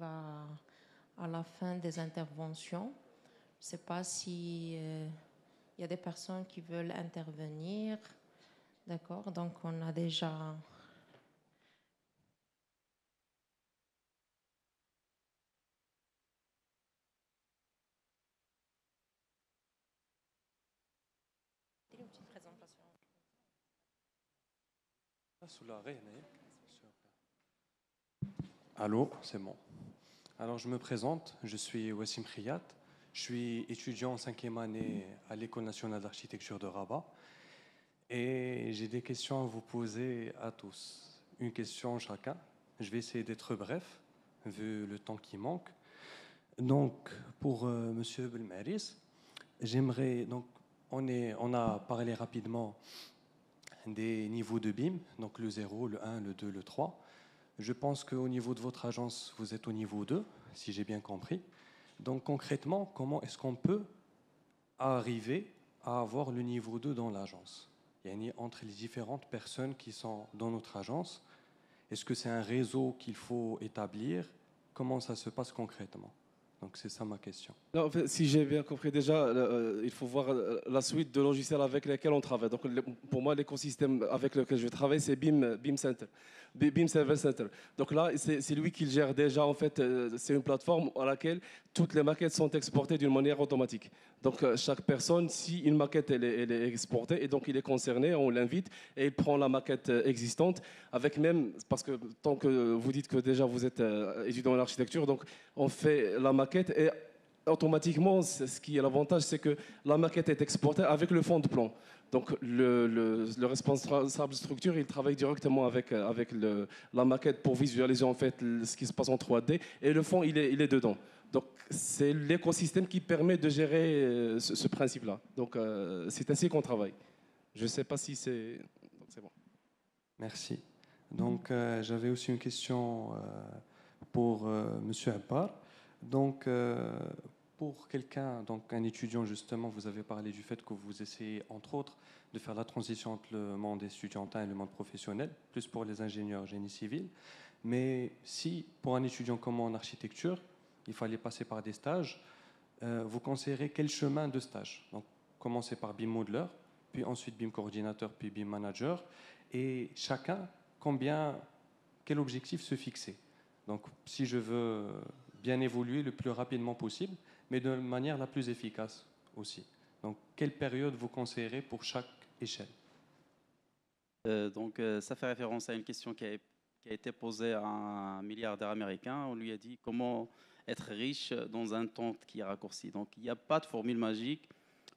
à la fin des interventions. Je ne sais pas si y a des personnes qui veulent intervenir. D'accord, donc on a déjà... Une petite présentation. Allô, c'est bon. Alors je me présente, je suis Wassim Khiyat, je suis étudiant en 5e année à l'École nationale d'architecture de Rabat et j'ai des questions à vous poser à tous. Une question chacun. Je vais essayer d'être bref vu le temps qui manque. Donc pour Monsieur Belmaris, j'aimerais donc on a parlé rapidement des niveaux de BIM, donc le 0, le 1, le 2, le 3. Je pense qu'au niveau de votre agence, vous êtes au niveau 2, si j'ai bien compris. Donc concrètement, comment est-ce qu'on peut arriver à avoir le niveau 2 dans l'agence? Entre les différentes personnes qui sont dans notre agence, est-ce que c'est un réseau qu'il faut établir? Comment ça se passe concrètement? Donc c'est ça ma question. Non, en fait, si j'ai bien compris déjà, il faut voir la suite de logiciels avec lesquels on travaille. Donc, pour moi, l'écosystème avec lequel je travaille, c'est BIM Center, BIM Server Center. Donc là, c'est lui qui le gère déjà. En fait, c'est une plateforme à laquelle toutes les maquettes sont exportées d'une manière automatique. Donc, chaque personne, si une maquette elle est exportée et donc il est concerné, on l'invite et il prend la maquette existante avec même, parce que tant que vous dites que déjà vous êtes étudiant en architecture, donc on fait la maquette et automatiquement, ce qui est l'avantage, c'est que la maquette est exportée avec le fond de plan. Donc le responsable structure, il travaille directement avec la maquette pour visualiser en fait ce qui se passe en 3D et le fond, il est dedans. Donc c'est l'écosystème qui permet de gérer ce principe-là. Donc c'est ainsi qu'on travaille. Je ne sais pas si c'est... Donc c'est bon. Merci. Donc j'avais aussi une question pour Monsieur Abbar. Donc pour quelqu'un, donc un étudiant justement, vous avez parlé du fait que vous essayez entre autres de faire la transition entre le monde étudiantin et le monde professionnel, plus pour les ingénieurs génie civil. Mais si pour un étudiant comme moi en architecture, il fallait passer par des stages, vous conseillerez quel chemin de stage? Donc commencer par BIM Modeler, puis ensuite BIM Coordinateur, puis BIM Manager, et chacun quel objectif se fixer. Donc si je veux bien évoluer le plus rapidement possible, mais de manière la plus efficace aussi. Donc, quelle période vous conseillerez pour chaque échelle? Ça fait référence à une question qui a été posée à un milliardaire américain. On lui a dit comment être riche dans un temps qui est raccourci. Donc il n'y a pas de formule magique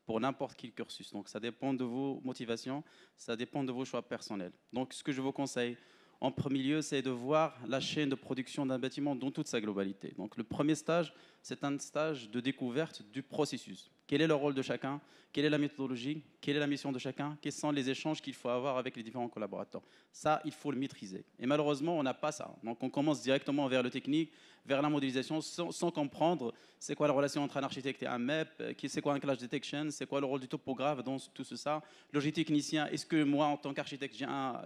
pour n'importe quel cursus. Donc ça dépend de vos motivations, ça dépend de vos choix personnels. Donc ce que je vous conseille en premier lieu, c'est de voir la chaîne de production d'un bâtiment dans toute sa globalité. Donc le premier stage, c'est un stage de découverte du processus. Quel est le rôle de chacun? Quelle est la méthodologie? Quelle est la mission de chacun? Quels sont les échanges qu'il faut avoir avec les différents collaborateurs? Ça, il faut le maîtriser. Et malheureusement, on n'a pas ça. Donc on commence directement vers le technique, vers la modélisation, sans comprendre c'est quoi la relation entre un architecte et un MEP, c'est quoi un clash detection, c'est quoi le rôle du topographe dans tout ça. Le géotechnicien, est-ce que moi, en tant qu'architecte,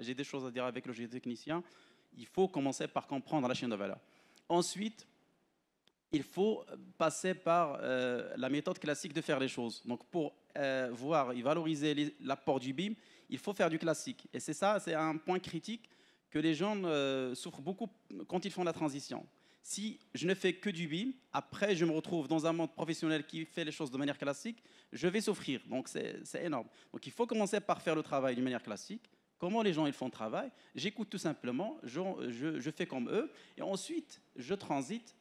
j'ai des choses à dire avec le géotechnicien? Il faut commencer par comprendre la chaîne de valeur. Ensuite, il faut passer par la méthode classique de faire les choses. Donc, pour voir et valoriser l'apport du BIM, il faut faire du classique. Et c'est ça, c'est un point critique que les gens souffrent beaucoup quand ils font la transition. Si je ne fais que du BIM, après je me retrouve dans un monde professionnel qui fait les choses de manière classique, je vais souffrir. Donc c'est énorme. Donc il faut commencer par faire le travail d'une manière classique. Comment les gens ils font le travail? J'écoute tout simplement, je fais comme eux, et ensuite je transite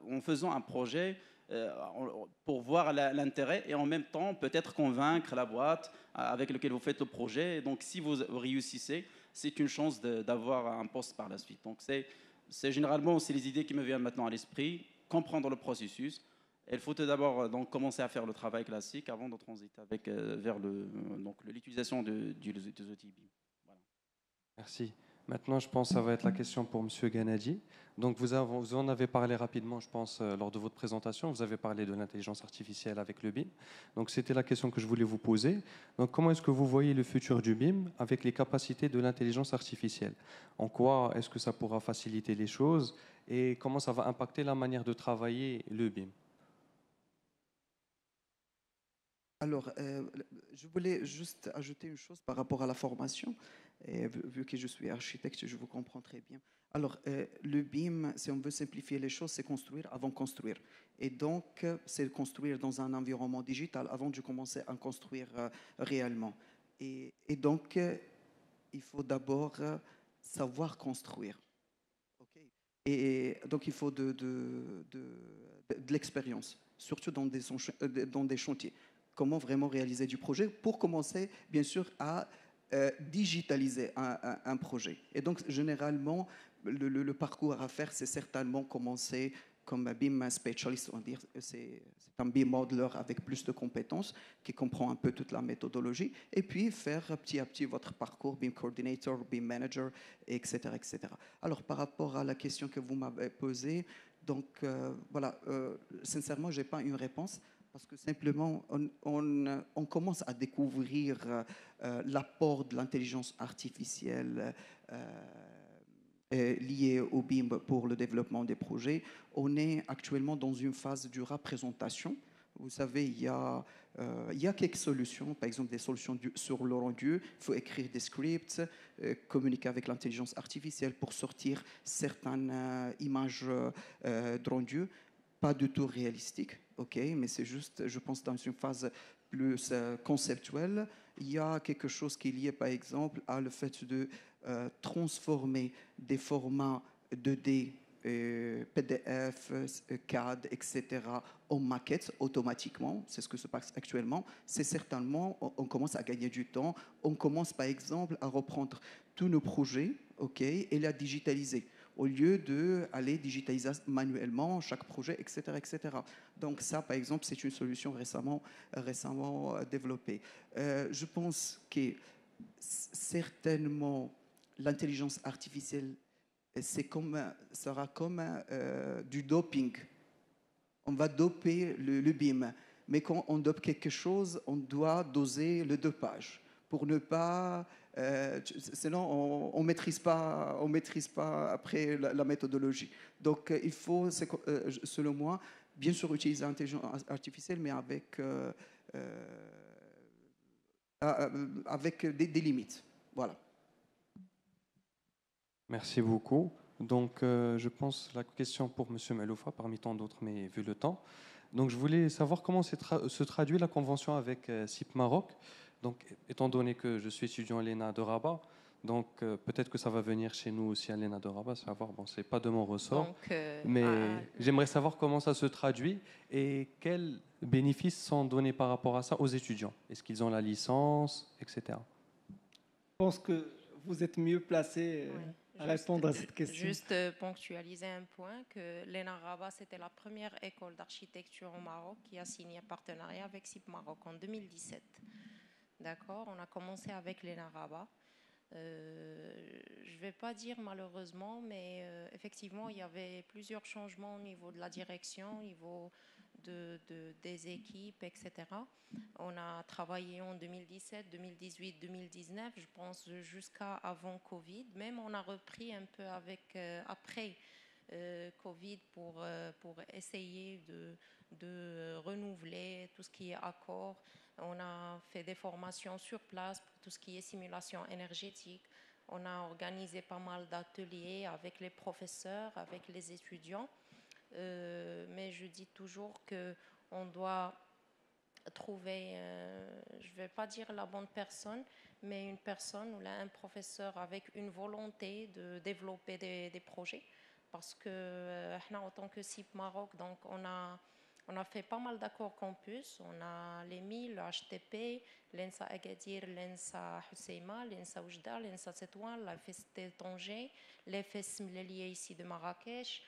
en faisant un projet pour voir l'intérêt et en même temps peut-être convaincre la boîte avec laquelle vous faites le projet. Donc si vous réussissez, c'est une chance d'avoir un poste par la suite. Donc généralement c'est les idées qui me viennent maintenant à l'esprit, comprendre le processus. Il faut tout d'abord donc commencer à faire le travail classique avant de transiter vers l'utilisation des outils BIM. Voilà. Merci. Maintenant, je pense que ça va être la question pour Monsieur Ganadi. Donc, vous en avez parlé rapidement, je pense, lors de votre présentation. Vous avez parlé de l'intelligence artificielle avec le BIM. Donc, c'était la question que je voulais vous poser. Donc, comment est-ce que vous voyez le futur du BIM avec les capacités de l'intelligence artificielle? En quoi est-ce que ça pourra faciliter les choses et comment ça va impacter la manière de travailler le BIM? Alors, je voulais juste ajouter une chose par rapport à la formation. Et vu que je suis architecte, je vous comprends très bien. Alors, le BIM, si on veut simplifier les choses, c'est construire avant de construire. Et donc, c'est construire dans un environnement digital avant de commencer à construire réellement. Et donc, il faut d'abord savoir construire. Ok. Et donc, il faut de l'expérience, surtout dans des chantiers. Comment vraiment réaliser du projet pour commencer, bien sûr, à digitaliser un projet. Et donc, généralement, le parcours à faire, c'est certainement commencer comme un BIM specialist, on va dire, c'est un BIM modeler avec plus de compétences, qui comprend un peu toute la méthodologie, et puis faire petit à petit votre parcours BIM coordinator, BIM manager, etc., etc. Alors, par rapport à la question que vous m'avez posée, donc voilà, sincèrement, je n'ai pas une réponse. Parce que simplement, on commence à découvrir l'apport de l'intelligence artificielle liée au BIM pour le développement des projets. On est actuellement dans une phase de représentation. Vous savez, il y a quelques solutions, par exemple des solutions sur le rendu. Il faut écrire des scripts, communiquer avec l'intelligence artificielle pour sortir certaines images de rendu, pas du tout réalistiques, ok, mais c'est juste, je pense, dans une phase plus conceptuelle. Il y a quelque chose qui est lié, par exemple, à le fait de transformer des formats 2D, PDF, CAD, etc., en maquettes automatiquement. C'est ce que se passe actuellement. C'est certainement, on commence à gagner du temps. On commence, par exemple, à reprendre tous nos projets, ok, et les digitaliser au lieu d'aller digitaliser manuellement chaque projet, etc., etc. Donc ça, par exemple, c'est une solution récemment développée. Je pense que certainement l'intelligence artificielle sera comme du doping. On va doper le BIM, mais quand on dope quelque chose, on doit doser le dopage pour ne pas sinon, on maîtrise pas après la méthodologie. Donc, il faut, selon moi, bien sûr utiliser l'intelligence artificielle, mais avec des limites. Voilà. Merci beaucoup. Donc, je pense la question pour Monsieur Maloufa, parmi tant d'autres, mais vu le temps. Donc, je voulais savoir comment se traduit la convention avec SIP Maroc. Donc, étant donné que je suis étudiant à l'ENA de Rabat, donc peut-être que ça va venir chez nous aussi à l'ENA de Rabat, savoir, bon, c'est pas de mon ressort, Donc, mais j'aimerais savoir comment ça se traduit et quels bénéfices sont donnés par rapport à ça aux étudiants. Est-ce qu'ils ont la licence, etc. Je pense que vous êtes mieux placé à répondre à cette question. Juste ponctualiser un point, que l'ENA Rabat, c'était la première école d'architecture au Maroc qui a signé un partenariat avec SIP Maroc en 2017. D'accord, on a commencé avec l'ENA Rabat. Je ne vais pas dire malheureusement, mais effectivement, il y avait plusieurs changements au niveau de la direction, au niveau des équipes, etc. On a travaillé en 2017, 2018, 2019, je pense jusqu'à avant Covid. Même on a repris un peu après Covid pour essayer de renouveler tout ce qui est accord. On a fait des formations sur place pour tout ce qui est simulation énergétique. On a organisé pas mal d'ateliers avec les professeurs, avec les étudiants. Mais je dis toujours qu'on doit trouver, je ne vais pas dire la bonne personne, mais une personne ou là, un professeur avec une volonté de développer des projets. Parce que en tant que SIP Maroc, donc on a fait pas mal d'accords campus. On a l'EMI, le HTP, l'ENSA Agadir, l'ENSA Husseima, l'ENSA Oujda, l'ENSA Tétouan, l'EFS Tanger, l'EFS Mlaliya ici de Marrakech.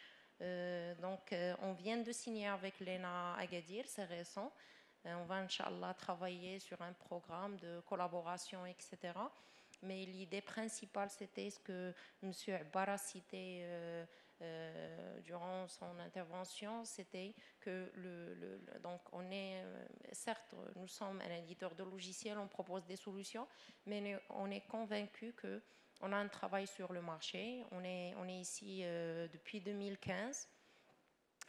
Donc, on vient de signer avec l'ENA Agadir, c'est récent. On va, Inch'Allah, travailler sur un programme de collaboration, etc. Mais l'idée principale, c'était ce que M. Abbar a cité durant son intervention, c'était que donc on est, certes, nous sommes un éditeur de logiciels, on propose des solutions, mais on est convaincu que on a un travail sur le marché. On est ici depuis 2015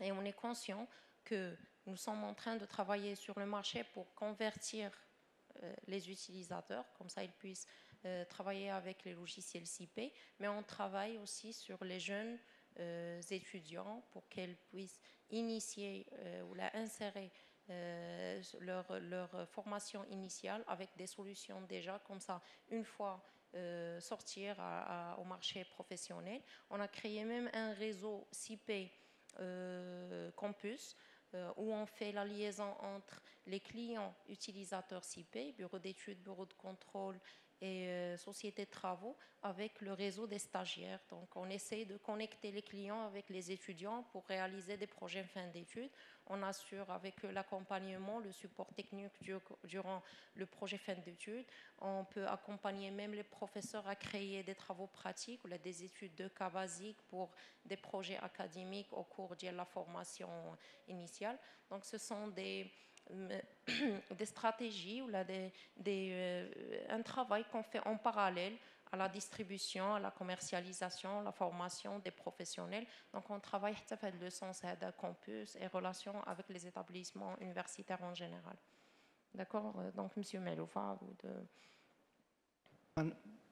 et on est conscient que nous sommes en train de travailler sur le marché pour convertir les utilisateurs, comme ça ils puissent travailler avec les logiciels CIP, mais on travaille aussi sur les jeunes étudiants pour qu'ils puissent initier ou insérer leur formation initiale avec des solutions déjà, comme ça, une fois sortir au marché professionnel. On a créé même un réseau CIP campus où on fait la liaison entre les clients utilisateurs CIP, bureaux d'études, bureaux de contrôle et sociétés de travaux, avec le réseau des stagiaires. Donc on essaie de connecter les clients avec les étudiants pour réaliser des projets fin d'études. On assure avec eux l'accompagnement, le support technique durant le projet fin d'études. On peut accompagner même les professeurs à créer des travaux pratiques ou des études de cas basiques pour des projets académiques au cours de la formation initiale. Donc ce sont des stratégies ou un travail qu'on fait en parallèle à la distribution, à la commercialisation, à la formation des professionnels. Donc on travaille dans le sens de campus et relations avec les établissements universitaires en général. D'accord. Donc M. Meloufa,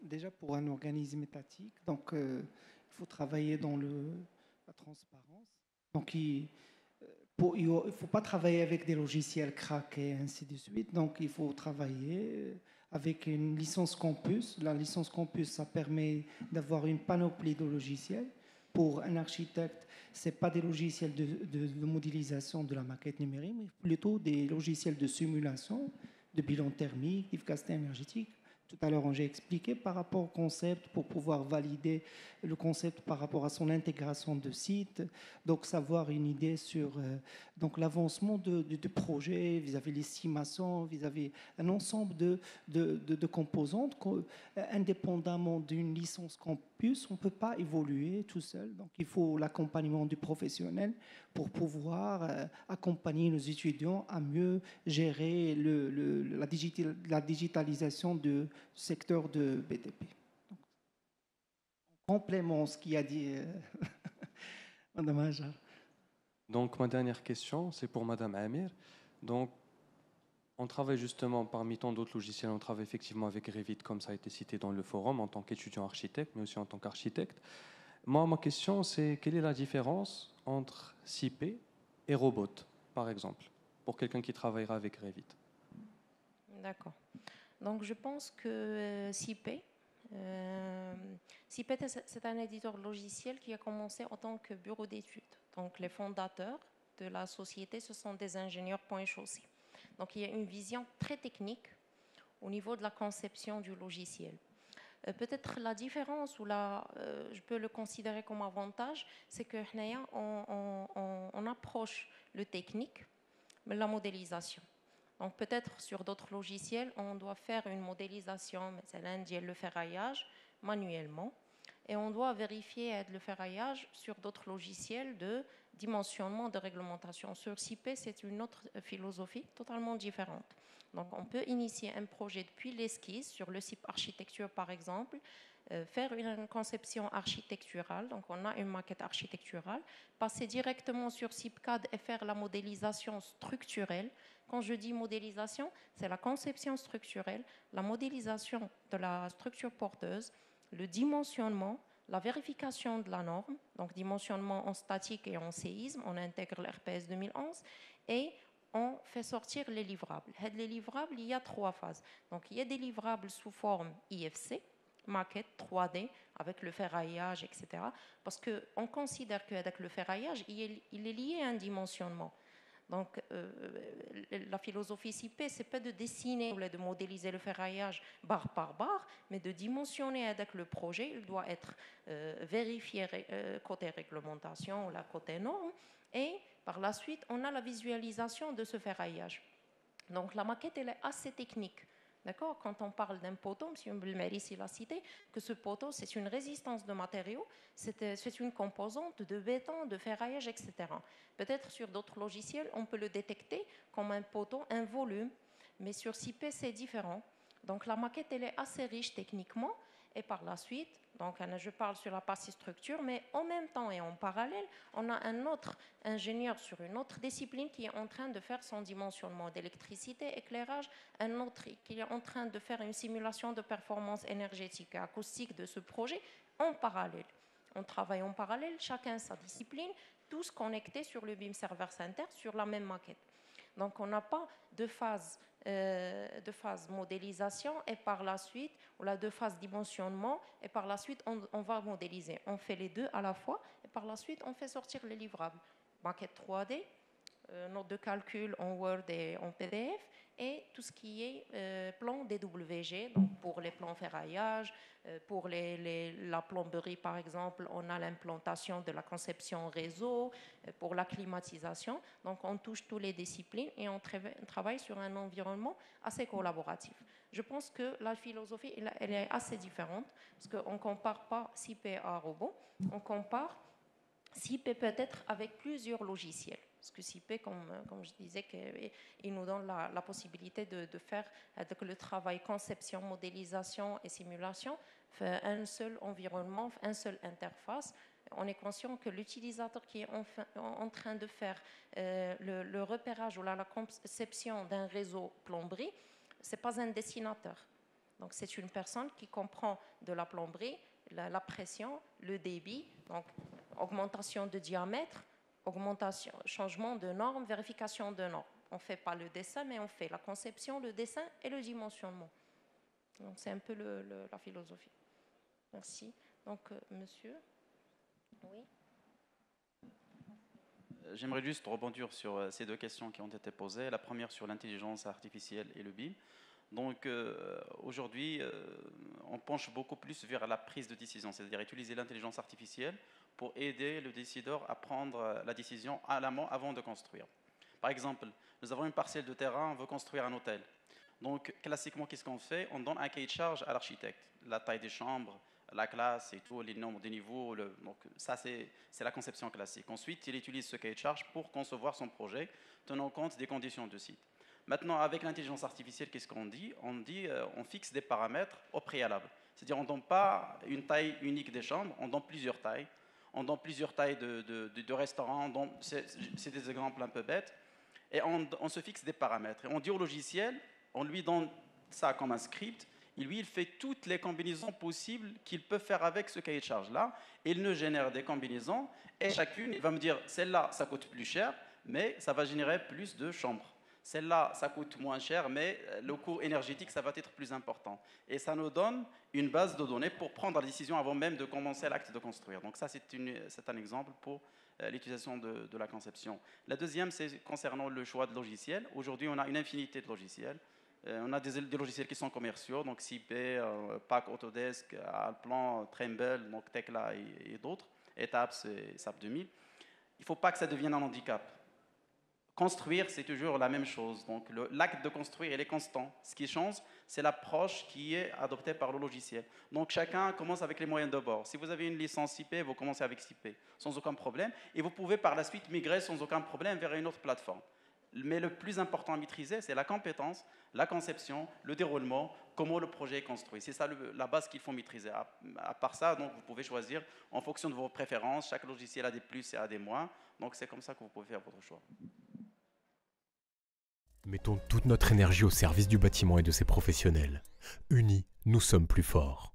Déjà pour un organisme étatique, donc il faut travailler dans la transparence. Donc il ne faut pas travailler avec des logiciels craqués et ainsi de suite. Donc, il faut travailler avec une licence campus. La licence campus, ça permet d'avoir une panoplie de logiciels. Pour un architecte, ce n'est pas des logiciels de modélisation de la maquette numérique, mais plutôt des logiciels de simulation, de bilan thermique, d'efficacité énergétique. Tout à l'heure, j'ai expliqué par rapport au concept pour pouvoir valider le concept par rapport à son intégration de site, donc savoir une idée sur donc l'avancement de projet vis-à-vis de l'estimation, vis-à-vis un ensemble de composantes indépendamment d'une licence campus, on ne peut pas évoluer tout seul. Donc il faut l'accompagnement du professionnel pour pouvoir accompagner nos étudiants à mieux gérer la digitalisation du secteur de BTP. Donc, en complément ce qu'il a dit Madame Hajar. Donc ma dernière question, c'est pour Madame Amir. Donc on travaille justement parmi tant d'autres logiciels, on travaille effectivement avec Revit comme ça a été cité dans le forum en tant qu'étudiant architecte, mais aussi en tant qu'architecte. Moi, ma question, c'est quelle est la différence entre CIP et Robot, par exemple, pour quelqu'un qui travaillera avec Revit? D'accord. Donc, je pense que CIP, c'est un éditeur logiciel qui a commencé en tant que bureau d'études. Donc, les fondateurs de la société, ce sont des ingénieurs point et chaussée. Donc, il y a une vision très technique au niveau de la conception du logiciel. Peut-être la différence, ou je peux le considérer comme avantage, c'est que on approche le technique, mais la modélisation. Donc peut-être sur d'autres logiciels, on doit faire une modélisation, mais c'est le ferraillage manuellement, et on doit vérifier le ferraillage sur d'autres logiciels de dimensionnement, de réglementation. Sur CIP, c'est une autre philosophie totalement différente. Donc, on peut initier un projet depuis l'esquisse, sur le site architecture par exemple, faire une conception architecturale, donc on a une maquette architecturale, passer directement sur CIPCAD et faire la modélisation structurelle. Quand je dis modélisation, c'est la conception structurelle, la modélisation de la structure porteuse, le dimensionnement, la vérification de la norme, donc dimensionnement en statique et en séisme, on intègre l'RPS 2011, et on fait sortir les livrables. Les livrables, il y a 3 phases. Donc, il y a des livrables sous forme IFC, maquette 3D, avec le ferraillage, etc. Parce qu'on considère qu'avec le ferraillage, il est lié à un dimensionnement. Donc, la philosophie CIP, ce n'est pas de dessiner ou de modéliser le ferraillage barre par barre, mais de dimensionner avec le projet. Il doit être vérifié côté réglementation ou côté norme. Et par la suite, on a la visualisation de ce ferraillage. Donc, la maquette, elle est assez technique. D'accord? Quand on parle d'un poteau, M. Belmeris il a cité que ce poteau, c'est une résistance de matériaux, c'est une composante de béton, de ferraillage, etc. Peut-être sur d'autres logiciels, on peut le détecter comme un poteau, un volume, mais sur CIP, c'est différent. Donc la maquette, elle est assez riche techniquement, et par la suite, donc je parle sur la partie structure, mais en même temps et en parallèle, on a un autre ingénieur sur une autre discipline qui est en train de faire son dimensionnement d'électricité, éclairage, un autre qui est en train de faire une simulation de performance énergétique et acoustique de ce projet en parallèle. On travaille en parallèle, chacun sa discipline, tous connectés sur le BIM Server Center sur la même maquette. Donc on n'a pas de phase modélisation et par la suite, ou la deux phases dimensionnement et par la suite on va modéliser. On fait les deux à la fois et par la suite on fait sortir les livrables. Maquette 3D, note de calcul en Word et en PDF et tout ce qui est plan DWG, donc pour les plans ferraillage, pour la plomberie par exemple, on a l'implantation de la conception réseau, pour la climatisation, donc on touche toutes les disciplines et on travaille sur un environnement assez collaboratif. Je pense que la philosophie, elle est assez différente, parce qu'on ne compare pas CIP à robot, on compare CIP peut-être avec plusieurs logiciels. Parce que CIP, comme je disais, il nous donne la possibilité de faire le travail conception, modélisation et simulation, fait un seul environnement, une seule interface. On est conscient que l'utilisateur qui est en train de faire le repérage ou la conception d'un réseau plomberie, ce n'est pas un dessinateur. Donc c'est une personne qui comprend de la plomberie, la pression, le débit, donc augmentation de diamètre, augmentation, changement de normes, vérification de normes. On ne fait pas le dessin, mais on fait la conception, le dessin et le dimensionnement. Donc c'est un peu la philosophie. Merci. Donc, monsieur, oui. J'aimerais juste rebondir sur ces deux questions qui ont été posées. La première sur l'intelligence artificielle et le BIM. Donc aujourd'hui, on penche beaucoup plus vers la prise de décision, c'est-à-dire utiliser l'intelligence artificielle pour aider le décideur à prendre la décision à l'amont avant de construire. Par exemple, nous avons une parcelle de terrain, on veut construire un hôtel. Donc classiquement, qu'est-ce qu'on fait? On donne un cahier de charge à l'architecte, la taille des chambres, la classe et tout, les nombres des niveaux. Donc ça, c'est la conception classique. Ensuite, il utilise ce cahier de charge pour concevoir son projet, tenant compte des conditions de site. Maintenant, avec l'intelligence artificielle, qu'est-ce qu'on dit? On fixe des paramètres au préalable. C'est-à-dire, on ne donne pas une taille unique des chambres, on donne plusieurs tailles. On donne plusieurs tailles de restaurants. C'est des exemples un peu bêtes. Et on se fixe des paramètres. Et on dit au logiciel, on lui donne ça comme un script. Et lui, il fait toutes les combinaisons possibles qu'il peut faire avec ce cahier de charge-là. Il nous génère des combinaisons. Et chacune, il va me dire, celle-là, ça coûte plus cher, mais ça va générer plus de chambres. Celle-là, ça coûte moins cher, mais le coût énergétique, ça va être plus important. Et ça nous donne une base de données pour prendre la décision avant même de commencer l'acte de construire. Donc ça, c'est un exemple pour l'utilisation de la conception. La deuxième, c'est concernant le choix de logiciels. Aujourd'hui, on a une infinité de logiciels. On a des logiciels qui sont commerciaux, donc CIP, PAC, Autodesk, Allplan, Trimble, donc Tekla et d'autres, ETAPS et SAP 2000. Il ne faut pas que ça devienne un handicap. Construire, c'est toujours la même chose. Donc, l'acte de construire, il est constant. Ce qui change, c'est l'approche qui est adoptée par le logiciel. Donc, chacun commence avec les moyens de bord. Si vous avez une licence CIP, vous commencez avec CIP, sans aucun problème. Et vous pouvez par la suite migrer sans aucun problème vers une autre plateforme. Mais le plus important à maîtriser, c'est la compétence, la conception, le déroulement, comment le projet est construit. C'est ça la base qu'il faut maîtriser. À part ça, donc, vous pouvez choisir en fonction de vos préférences. Chaque logiciel a des plus et a des moins. Donc, c'est comme ça que vous pouvez faire votre choix. Mettons toute notre énergie au service du bâtiment et de ses professionnels. Unis, nous sommes plus forts.